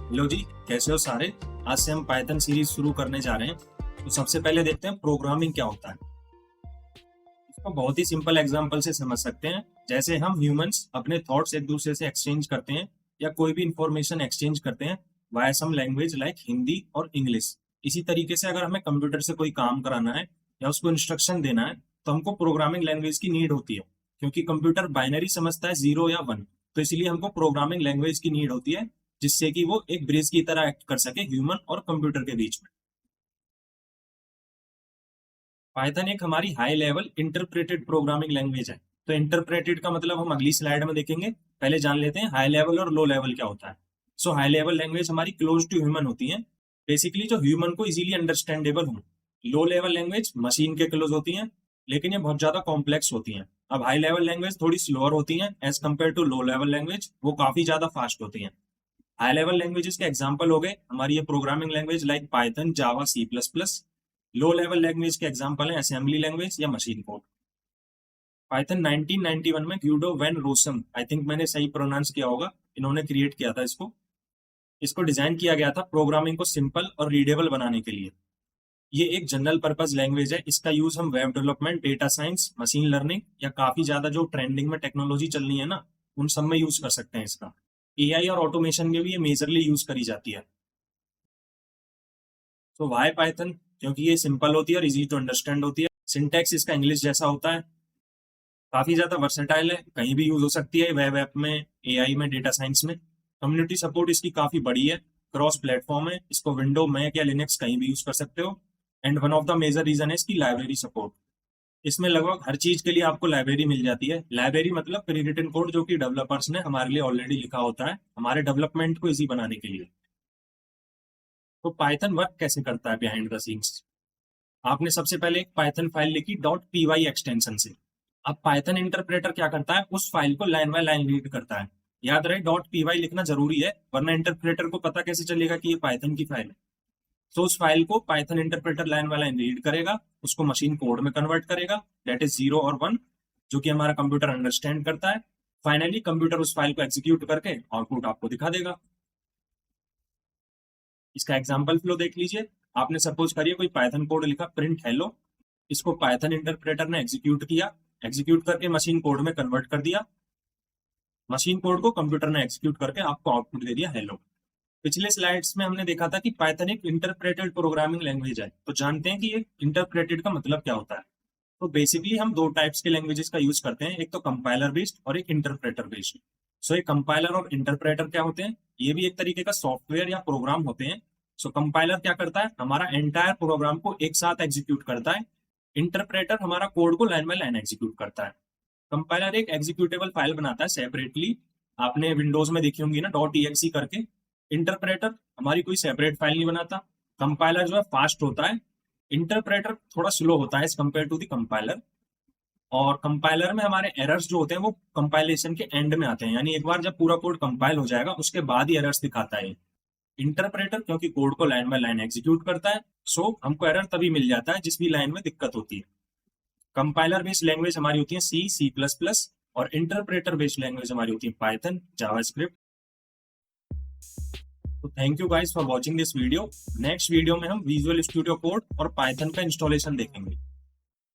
Hello जी, कैसे हो सारे। आज से हम पाइथन सीरीज शुरू करने जा रहे हैं। तो सबसे पहले देखते हैं प्रोग्रामिंग क्या होता है। इसको बहुत ही सिंपल एग्जांपल से समझ सकते हैं। जैसे हम ह्यूमंस अपने थॉट्स एक दूसरे से एक्सचेंज करते हैं या कोई भी इंफॉर्मेशन एक्सचेंज करते हैं via some language like Hindi और इंग्लिश। इसी तरीके से अगर हमें कंप्यूटर से कोई काम कराना है या उसको इंस्ट्रक्शन देना है तो हमको प्रोग्रामिंग लैंग्वेज की नीड होती है, क्योंकि कंप्यूटर बाइनरी समझता है, 0 या 1। तो इसलिए हमको प्रोग्रामिंग लैंग्वेज की नीड होती है, जिससे कि वो एक ब्रिज की तरह एक्ट कर सके ह्यूमन और कंप्यूटर के बीच में। पाइथन एक हमारी high level interpreted programming language है। तो इंटरप्रेटेड का मतलब हम अगली स्लाइड में देखेंगे। पहले जान लेते हैं हाई लेवल और लो लेवल क्या होता है। सो हाई लेवल लैंग्वेज हमारी क्लोज टू ह्यूमन होती है, बेसिकली जो ह्यूमन को इजीली अंडरस्टैंडेबल हो। लो लेवल लैंग्वेज मशीन के क्लोज होती हैं, लेकिन ये बहुत ज्यादा कॉम्प्लेक्स होती हैं। अब हाई लेवल लैंग्वेज थोड़ी स्लोअर होती हैं as compared to low level language, वो काफी ज्यादा फास्ट होती हैं। हाई लेवल लैंग्वेजेस के एग्जांपल हो गए हमारी ये programming language like Python, Java, C++। Low level language के एग्जांपल है असेंबली लैंग्वेज या मशीन कोड। पाइथन 1991 में Guido van Rossum, I think मैंने सही प्रोनाउंस किया होगा, इन्होंने क्रिएट किया था इसको। इसको डिजाइन किया गया था प्रोग्रामिंग को सिंपल और रीडेबल बनाने के लिए। ये एक जनरल पर्पज लैंग्वेज है। इसका यूज हम web development, data science, machine learning या काफी ज्यादा जो ट्रेंडिंग में टेक्नोलॉजी चल रही है ना, उन सब में यूज कर सकते हैं इसका। एआई और ऑटोमेशन में भी ये मेजरली यूज करी जाती है। तो वाई पाइथन, क्योंकि ये सिंपल होती है और इजी टू अंडरस्टैंड होती है। सिंटैक्स इसका इंग्लिश जैसा होता है, काफी ज्यादा वर्सेटाइल है, कहीं भी यूज हो सकती है, वेब ऐप में, एआई में, डेटा साइंस में। कम्युनिटी सपोर्ट इसकी काफी बड़ी है, क्रॉस प्लेटफॉर्म है, इसको विंडो, मैक या लिनक्स कहीं भी यूज कर सकते हो। And one of the major reason है इसकी लाइब्रेरी सपोर्ट। इसमें लगभग हर चीज के लिए आपको लाइब्रेरी मिल जाती है। लाइब्रेरी मतलब प्री रिटन कोड जो कि डेवलपर्स ने हमारे लिए ऑलरेडी लिखा होता है, हमारे डेवलपमेंट को इजी बनाने के लिए। तो पाइथन वर्क कैसे करता है बिहाइंड द सीन्स। आपने सबसे पहले एक पाइथन फाइल लिखी .py एक्सटेंशन से। अब पाइथन इंटरप्रेटर क्या करता है, उस फाइल को लाइन बाय लाइन रीड करता है। याद रहे .py लिखना जरूरी है, वरना इंटरप्रेटर को पता कैसे चलेगा कि ये पाइथन की फाइल है। तो उस फाइल को Python interpreter line by line read करेगा, उसको मशीन कोड में कन्वर्ट करेगा, दैट इज 0 और 1, जो कि हमारा कंप्यूटर अंडरस्टैंड करता है। फाइनली कंप्यूटर उस फाइल को एग्जीक्यूट करके आउटपुट आपको दिखा देगा। इसका एग्जाम्पल फ्लो देख लीजिए। आपने सपोज करिए कोई पाइथन कोड लिखा प्रिंट हेलो, इसको पाइथन इंटरप्रेटर ने एग्जीक्यूट किया, एग्जीक्यूट करके मशीन कोड में कन्वर्ट कर दिया। मशीन कोड को कंप्यूटर ने एग्जीक्यूट करके आपको आउटपुट दे दिया हेलो। पिछले स्लाइड्स में हमने देखा था कि पाइथन एक इंटरप्रेटेड प्रोग्रामिंग लैंग्वेज है। तो जानते हैं कि ये इंटरप्रेटेड का मतलब क्या होता है। तो बेसिकली हम दो टाइप्स के लैंग्वेजेस का यूज करते हैं, एक तो कंपाइलर बेस्ड और एक इंटरप्रेटर बेस्ड। सो ये कंपाइलर और इंटरप्रेटर क्या होते हैं, ये भी एक तरीके का सॉफ्टवेयर या प्रोग्राम होते हैं। सो कंपाइलर क्या करता है, हमारा एंटायर प्रोग्राम को एक साथ एग्जीक्यूट करता है। इंटरप्रेटर हमारा कोड को लाइन बाय लाइन एग्जीक्यूट करता है। कंपाइलर एक एग्जीक्यूटेबल फाइल बनाता है सेपरेटली, आपने विंडोज में देखी होंगी ना .exe करके। इंटरप्रेटर हमारी कोई सेपरेट फाइल नहीं बनाता। कंपाइलर जो है फास्ट होता है, इंटरप्रेटर थोड़ा स्लो होता है as compared to the compiler. और कंपाइलर में हमारे एरर्स जो होते हैं वो कंपाइलेशन के एंड में आते हैं, यानी एक बार जब पूरा कोड कंपाइल हो जाएगा उसके बाद ही एरर्स दिखाता है। इंटरप्रेटर क्योंकि कोड को लाइन बाय लाइन एग्जीक्यूट करता है, सो हमको एरर तभी मिल जाता है जिस भी लाइन में दिक्कत होती है। कंपाइलर बेस्ड लैंग्वेज हमारी होती है C++, और इंटरप्रेटर बेस्ड लैंग्वेज हमारी होती है पाइथन, जावास्क्रिप्ट। तो thank you guys for watching this video. Next video में हम विजुअल स्टूडियो कोड और पाइथन का इंस्टॉलेशन देखेंगे।